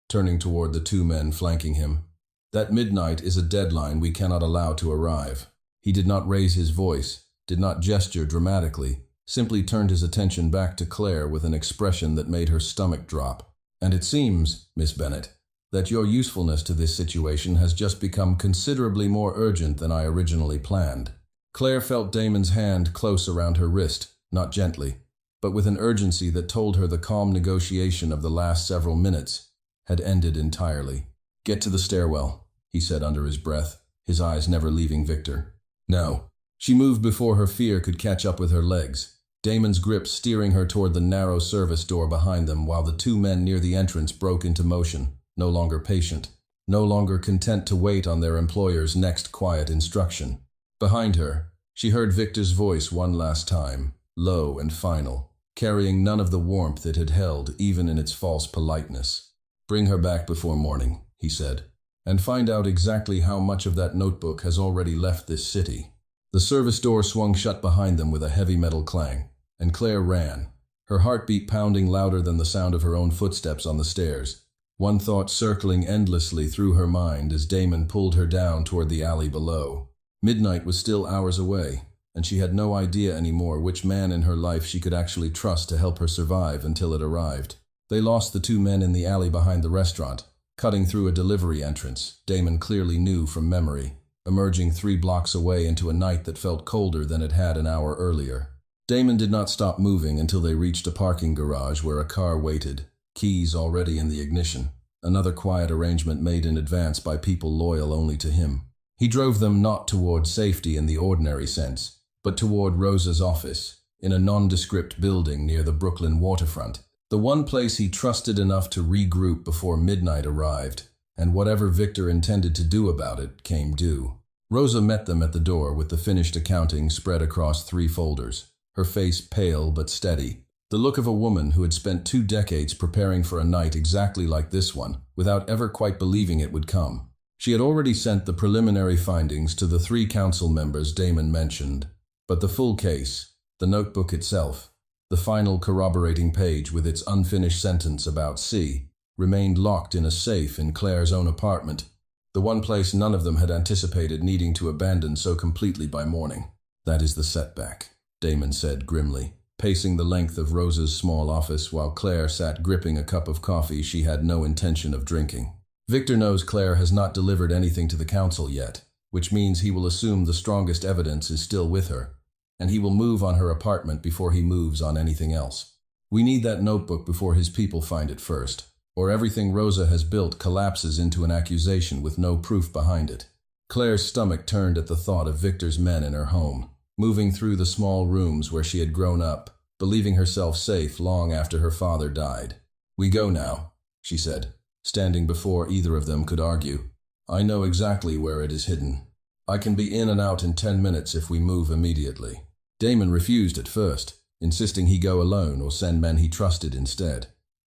turning toward the 2 men flanking him, "that midnight is a deadline we cannot allow to arrive." He did not raise his voice, did not gesture dramatically, simply turned his attention back to Claire with an expression that made her stomach drop. "And it seems, Miss Bennett, that your usefulness to this situation has just become considerably more urgent than I originally planned." Claire felt Damon's hand close around her wrist, not gently, but with an urgency that told her the calm negotiation of the last several minutes had ended entirely. "Get to the stairwell," he said under his breath, his eyes never leaving Victor. "No." She moved before her fear could catch up with her legs, Damon's grip steering her toward the narrow service door behind them while the 2 men near the entrance broke into motion, no longer patient, no longer content to wait on their employer's next quiet instruction. Behind her, she heard Victor's voice one last time, low and final, carrying none of the warmth it had held even in its false politeness. "Bring her back before morning," he said, "and find out exactly how much of that notebook has already left this city." The service door swung shut behind them with a heavy metal clang, and Claire ran, her heartbeat pounding louder than the sound of her own footsteps on the stairs, one thought circling endlessly through her mind as Damon pulled her down toward the alley below. Midnight was still hours away, and she had no idea anymore which man in her life she could actually trust to help her survive until it arrived. They lost the 2 men in the alley behind the restaurant, cutting through a delivery entrance Damon clearly knew from memory, emerging 3 blocks away into a night that felt colder than it had an hour earlier. Damon did not stop moving until they reached a parking garage where a car waited, keys already in the ignition, another quiet arrangement made in advance by people loyal only to him. He drove them not toward safety in the ordinary sense, but toward Rosa's office, in a nondescript building near the Brooklyn waterfront, the one place he trusted enough to regroup before midnight arrived, and whatever Victor intended to do about it came due. Rosa met them at the door with the finished accounting spread across 3 folders, her face pale but steady, The look of a woman who had spent 2 decades preparing for a night exactly like this one, without ever quite believing it would come. She had already sent the preliminary findings to the 3 council members Damon mentioned, but the full case, the notebook itself, the final corroborating page with its unfinished sentence about C, remained locked in a safe in Claire's own apartment, the one place none of them had anticipated needing to abandon so completely by morning. "That is the setback," Damon said grimly, pacing the length of Rosa's small office while Claire sat gripping a cup of coffee she had no intention of drinking. "Victor knows Claire has not delivered anything to the council yet, which means he will assume the strongest evidence is still with her, and he will move on her apartment before he moves on anything else. We need that notebook before his people find it first, or everything Rosa has built collapses into an accusation with no proof behind it." Claire's stomach turned at the thought of Victor's men in her home, moving through the small rooms where she had grown up, believing herself safe long after her father died. "We go now," she said, standing before either of them could argue. "I know exactly where it is hidden. I can be in and out in 10 minutes if we move immediately." Damon refused at first, insisting he go alone or send men he trusted instead.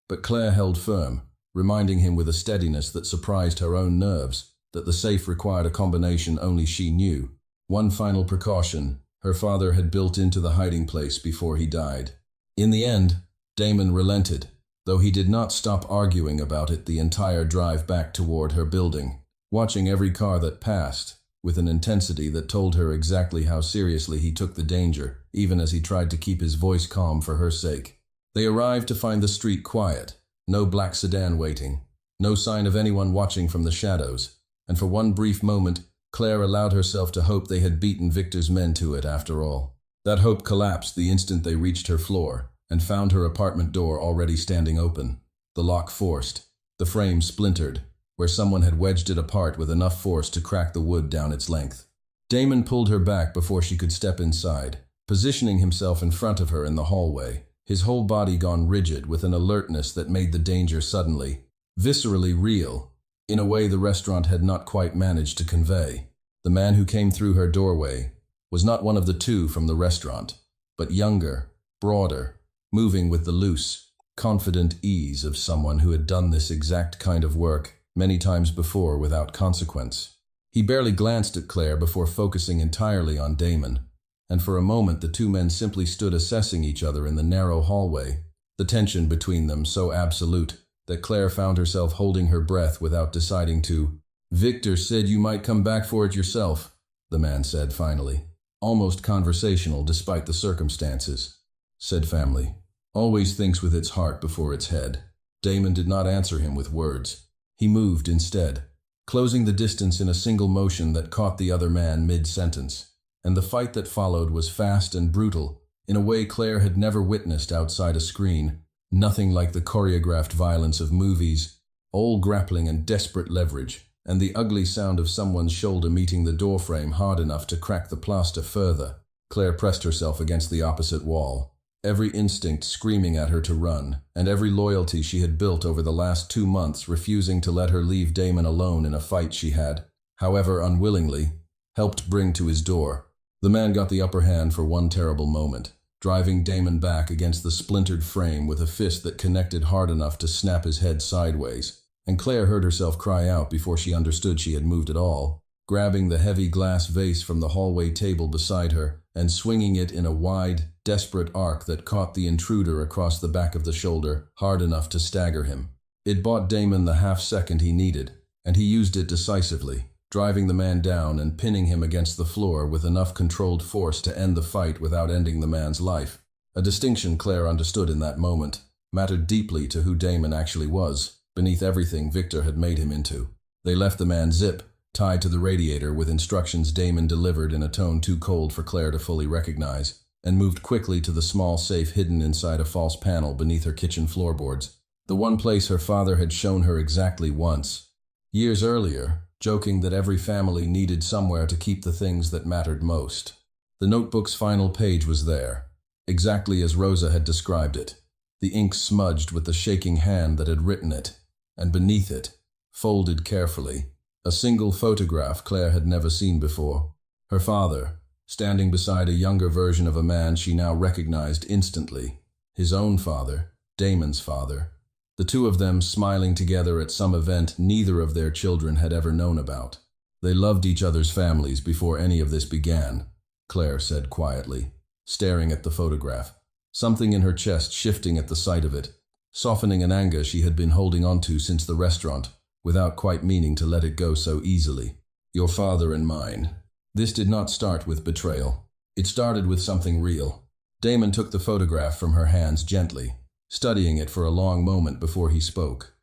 But Claire held firm, reminding him with a steadiness that surprised her own nerves that the safe required a combination only she knew. One final precaution her father had built into the hiding place before he died. In the end, Damon relented, though he did not stop arguing about it the entire drive back toward her building, watching every car that passed, with an intensity that told her exactly how seriously he took the danger, even as he tried to keep his voice calm for her sake. They arrived to find the street quiet, no black sedan waiting, no sign of anyone watching from the shadows, and for one brief moment, Claire allowed herself to hope they had beaten Victor's men to it after all. That hope collapsed the instant they reached her floor, and found her apartment door already standing open, the lock forced, the frame splintered, where someone had wedged it apart with enough force to crack the wood down its length. Damon pulled her back before she could step inside, positioning himself in front of her in the hallway, his whole body gone rigid with an alertness that made the danger suddenly, viscerally real, in a way the restaurant had not quite managed to convey. The man who came through her doorway was not one of the 2 from the restaurant, but younger, broader, moving with the loose, confident ease of someone who had done this exact kind of work many times before without consequence. He barely glanced at Claire before focusing entirely on Damon, and for a moment the 2 men simply stood assessing each other in the narrow hallway, the tension between them so absolute that Claire found herself holding her breath without deciding to. "Victor said you might come back for it yourself," the man said finally, almost conversational despite the circumstances. Said family always thinks with its heart before its head. Damon did not answer him with words. He moved instead, closing the distance in a single motion that caught the other man mid-sentence. And the fight that followed was fast and brutal, in a way Claire had never witnessed outside a screen, nothing like the choreographed violence of movies, all grappling and desperate leverage, and the ugly sound of someone's shoulder meeting the doorframe hard enough to crack the plaster further. Claire pressed herself against the opposite wall, every instinct screaming at her to run, and every loyalty she had built over the last 2 months refusing to let her leave Damon alone in a fight she had, however unwillingly, helped bring to his door. The man got the upper hand for one terrible moment, driving Damon back against the splintered frame with a fist that connected hard enough to snap his head sideways, and Claire heard herself cry out before she understood she had moved at all, grabbing the heavy glass vase from the hallway table beside her and swinging it in a wide, desperate arc that caught the intruder across the back of the shoulder, hard enough to stagger him. It bought Damon the half-second he needed, and he used it decisively, driving the man down and pinning him against the floor with enough controlled force to end the fight without ending the man's life. A distinction Claire understood in that moment mattered deeply to who Damon actually was, beneath everything Victor had made him into. They left the man zip, tied to the radiator with instructions Damon delivered in a tone too cold for Claire to fully recognize, and moved quickly to the small safe hidden inside a false panel beneath her kitchen floorboards, the one place her father had shown her exactly once, years earlier, joking that every family needed somewhere to keep the things that mattered most. The notebook's final page was there, exactly as Rosa had described it, the ink smudged with the shaking hand that had written it, and beneath it, folded carefully, a single photograph Claire had never seen before. Her father, standing beside a younger version of a man she now recognized instantly, his own father, Damon's father. The two of them smiling together at some event neither of their children had ever known about. They loved each other's families before any of this began, Claire said quietly, staring at the photograph, something in her chest shifting at the sight of it, softening an anger she had been holding onto since the restaurant, without quite meaning to let it go so easily. Your father and mine. This did not start with betrayal. It started with something real. Damon took the photograph from her hands gently, studying it for a long moment before he spoke.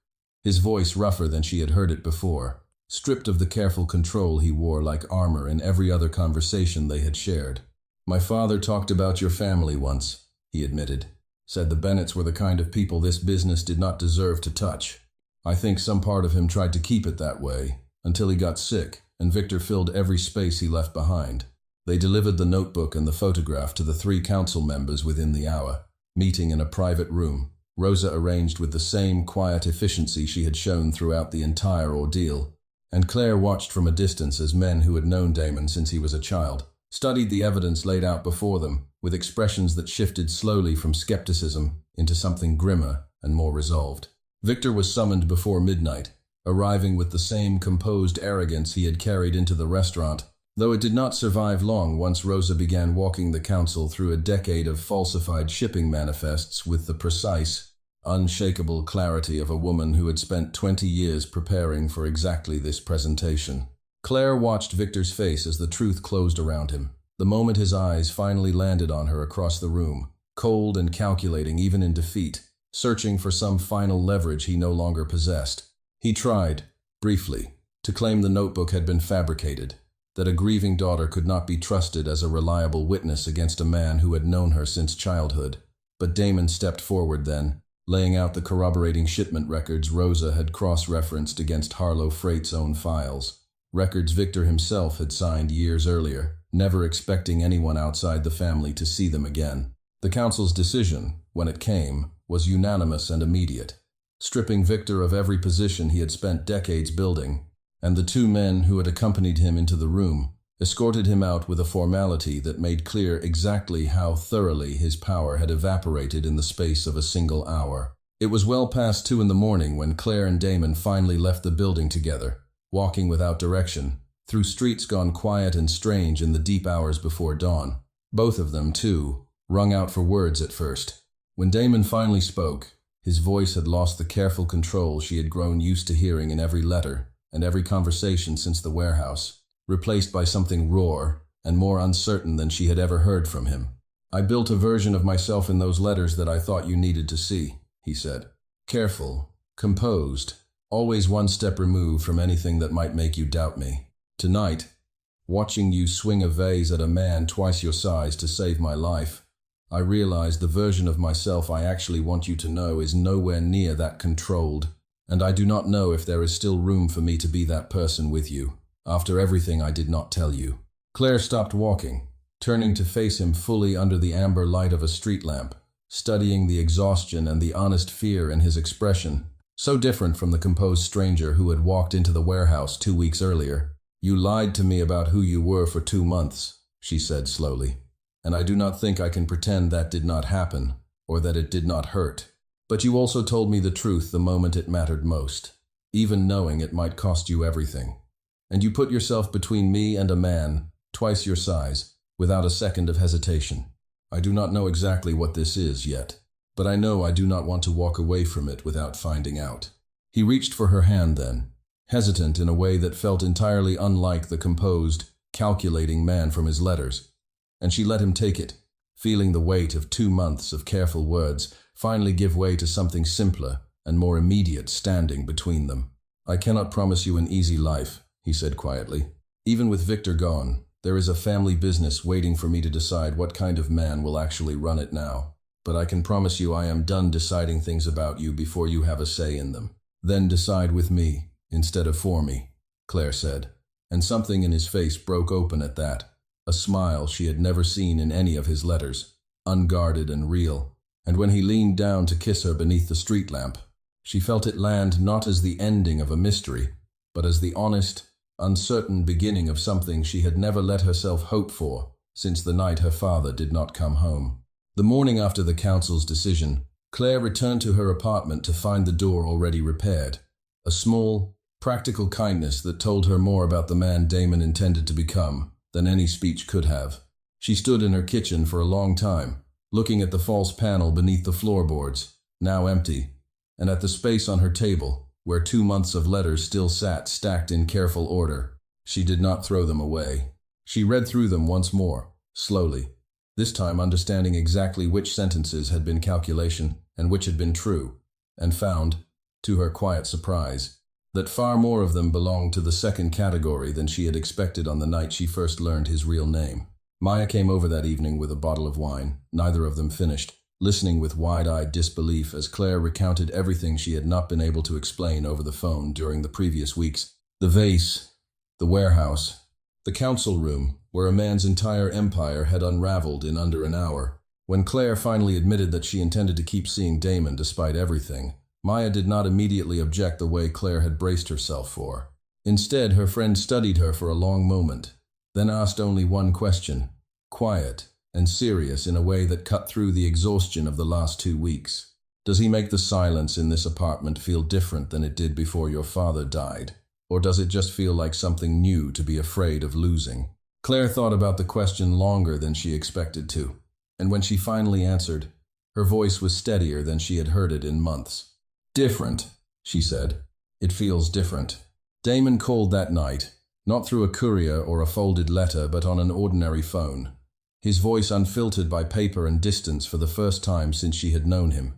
His voice rougher than she had heard it before, stripped of the careful control he wore like armor in every other conversation they had shared. My father talked about your family once, he admitted. Said the Bennetts were the kind of people this business did not deserve to touch. I think some part of him tried to keep it that way, until he got sick, and Victor filled every space he left behind. They delivered the notebook and the photograph to the 3 council members within the hour, meeting in a private room, Rosa arranged with the same quiet efficiency she had shown throughout the entire ordeal, and Claire watched from a distance as men who had known Damon since he was a child studied the evidence laid out before them, with expressions that shifted slowly from skepticism into something grimmer and more resolved. Victor was summoned before midnight, arriving with the same composed arrogance he had carried into the restaurant, though it did not survive long once Rosa began walking the council through a decade of falsified shipping manifests with the precise, unshakable clarity of a woman who had spent 20 years preparing for exactly this presentation. Claire watched Victor's face as the truth closed around him. The moment his eyes finally landed on her across the room, cold and calculating even in defeat, searching for some final leverage he no longer possessed. He tried, briefly, to claim the notebook had been fabricated, that a grieving daughter could not be trusted as a reliable witness against a man who had known her since childhood. But Damon stepped forward then, laying out the corroborating shipment records Rosa had cross-referenced against Harlow Freight's own files. Records Victor himself had signed years earlier, never expecting anyone outside the family to see them again. The council's decision, when it came, was unanimous and immediate, stripping Victor of every position he had spent decades building, and the 2 men who had accompanied him into the room escorted him out with a formality that made clear exactly how thoroughly his power had evaporated in the space of a single hour. It was well past 2 in the morning when Claire and Damon finally left the building together, walking without direction, through streets gone quiet and strange in the deep hours before dawn. Both of them, too, wrung out for words at first. When Damon finally spoke, his voice had lost the careful control she had grown used to hearing in every letter and every conversation since the warehouse, replaced by something raw and more uncertain than she had ever heard from him. I built a version of myself in those letters that I thought you needed to see, he said. Careful, composed, always one step removed from anything that might make you doubt me. Tonight, watching you swing a vase at a man twice your size to save my life, I realized the version of myself I actually want you to know is nowhere near that controlled, and I do not know if there is still room for me to be that person with you, after everything I did not tell you. Claire stopped walking, turning to face him fully under the amber light of a street lamp, studying the exhaustion and the honest fear in his expression, so different from the composed stranger who had walked into the warehouse 2 weeks earlier. You lied to me about who you were for 2 months, she said slowly, and I do not think I can pretend that did not happen, or that it did not hurt. But you also told me the truth the moment it mattered most, even knowing it might cost you everything. And you put yourself between me and a man, twice your size, without a second of hesitation. I do not know exactly what this is yet, but I know I do not want to walk away from it without finding out. He reached for her hand then, hesitant in a way that felt entirely unlike the composed, calculating man from his letters, and she let him take it, feeling the weight of 2 months of careful words finally give way to something simpler and more immediate standing between them. I cannot promise you an easy life, he said quietly. Even with Victor gone, there is a family business waiting for me to decide what kind of man will actually run it now. But I can promise you I am done deciding things about you before you have a say in them. Then decide with me, instead of for me, Claire said, and something in his face broke open at that, a smile she had never seen in any of his letters, unguarded and real. And when he leaned down to kiss her beneath the street lamp, she felt it land not as the ending of a mystery, but as the honest, uncertain beginning of something she had never let herself hope for since the night her father did not come home. The morning after the council's decision, Claire returned to her apartment to find the door already repaired. A small, practical kindness that told her more about the man Damon intended to become than any speech could have. She stood in her kitchen for a long time, looking at the false panel beneath the floorboards, now empty, and at the space on her table, where 2 months of letters still sat stacked in careful order. She did not throw them away. She read through them once more, slowly, this time understanding exactly which sentences had been calculation and which had been true, and found, to her quiet surprise, that far more of them belonged to the second category than she had expected on the night she first learned his real name. Maya came over that evening with a bottle of wine, neither of them finished, listening with wide-eyed disbelief as Claire recounted everything she had not been able to explain over the phone during the previous weeks. The vase, the warehouse, the council room, where a man's entire empire had unraveled in under an hour. When Claire finally admitted that she intended to keep seeing Damon despite everything, Maya did not immediately object the way Claire had braced herself for. Instead, her friend studied her for a long moment, then asked only one question, quiet and serious in a way that cut through the exhaustion of the last 2 weeks. Does he make the silence in this apartment feel different than it did before your father died? Or does it just feel like something new to be afraid of losing? Claire thought about the question longer than she expected to, and when she finally answered, her voice was steadier than she had heard it in months. Different, she said. It feels different. Damon called that night, not through a courier or a folded letter, but on an ordinary phone. His voice unfiltered by paper and distance for the first time since she had known him.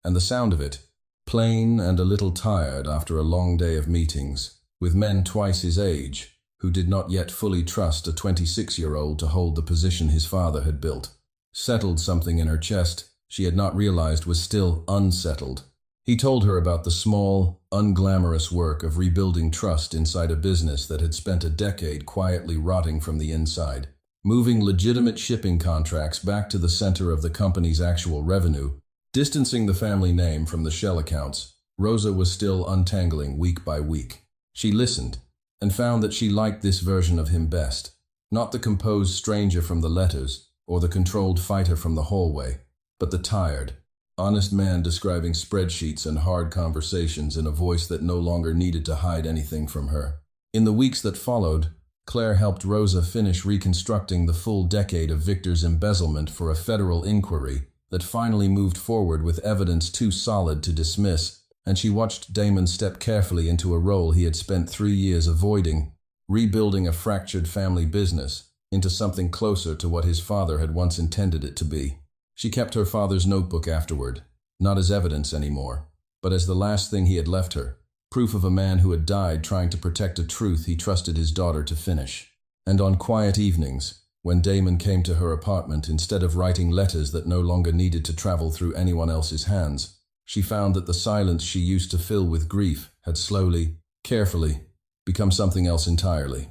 And the sound of it, plain and a little tired after a long day of meetings, with men twice his age, who did not yet fully trust a 26-year-old to hold the position his father had built, settled something in her chest she had not realized was still unsettled. He told her about the small, unglamorous work of rebuilding trust inside a business that had spent a decade quietly rotting from the inside. Moving legitimate shipping contracts back to the center of the company's actual revenue, distancing the family name from the shell accounts, Rosa was still untangling week by week. She listened, and found that she liked this version of him best, not the composed stranger from the letters, or the controlled fighter from the hallway, but the tired, honest man describing spreadsheets and hard conversations in a voice that no longer needed to hide anything from her. In the weeks that followed, Claire helped Rosa finish reconstructing the full decade of Victor's embezzlement for a federal inquiry that finally moved forward with evidence too solid to dismiss, and she watched Damon step carefully into a role he had spent 3 years avoiding, rebuilding a fractured family business into something closer to what his father had once intended it to be. She kept her father's notebook afterward, not as evidence anymore, but as the last thing he had left her, proof of a man who had died trying to protect a truth he trusted his daughter to finish. And on quiet evenings, when Damon came to her apartment instead of writing letters that no longer needed to travel through anyone else's hands, she found that the silence she used to fill with grief had slowly, carefully, become something else entirely.